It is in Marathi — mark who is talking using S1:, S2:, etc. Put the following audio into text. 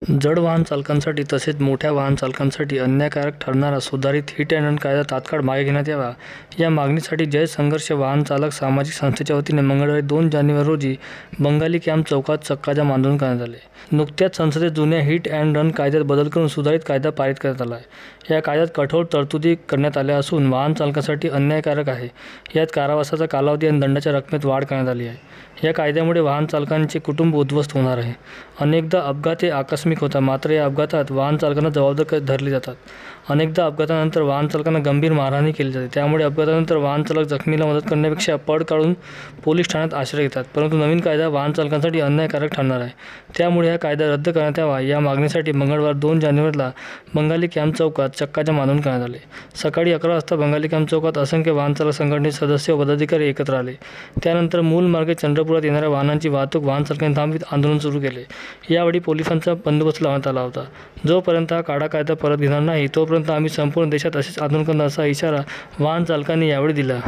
S1: जड वाहन चालकांसाठी तसेच मोठ्या वाहन चालकांसाठी अन्यायकारक ठरणारा सुधारित हिट अँड रन कायदा तात्काळ मागे घेण्यात यावा, या मागणीसाठी जय संघर्ष वाहन चालक सामाजिक संस्थेच्या वतीने मंगळवारी 2 जानेवारी रोजी बंगाली कॅम्प चौकात चक्काजाम आंदोलन करण्यात आले. नुकत्याच संसदेत जुन्या हिट अँड रन कायद्यात बदल करून सुधारित कायदा पारित करण्यात आला आहे. या कायद्यात कठोर तरतुदी करण्यात आल्या असून वाहन चालकांसाठी अन्यायकारक आहे. यात कारावासाचा कालावधी आणि दंडाच्या रकमेत वाढ करण्यात आली आहे. या कायद्यामुळे वाहन चालकांचे कुटुंब उद्ध्वस्त होणार आहे. अनेकदा अपघात हे आकस्मिक होतात, मात्र या अपघातात वाहन चालकांना जबाबदार धरले जातात. अनेकदा अपघातानंतर वाहन चालकांना गंभीर मारहाणही केली जाते. त्यामुळे अपघातानंतर वाहन चालक जखमीला मदत करण्यापेक्षा पळ काढून पोलीस ठाण्यात आश्रय घेतात. परंतु नवीन कायदा वाहन चालकांसाठी अन्यायकारक ठरणार आहे. त्यामुळे हा कायदा रद्द करण्यात यावा, या मागणीसाठी मंगळवार 2 जानेवारीला बंगाली कॅम्प चौकात चक्काजाम आंदोलन करण्यात आले. सकाळी 11 वाजता बंगाली कॅम्प चौकात असंख्य वाहन चालक संघटनेचे सदस्य व पदाधिकारी एकत्र आले. त्यानंतर मूल मार्गे चंद्रपुरात येणाऱ्या वाहनांची वाहतूक वाहन चालकांनी थांबवीत आंदोलन सुरू केले. यावेळी पोलिसांचा बंदोबस्त लावण्यात आला होता. जोपर्यंत हा कायदा परत घेणार नाही, तोपर्यंत आम्ही संपूर्ण देशात असेच आंदोलन करणार, असा इशारा वाहन चालकांनी यावेळी दिला.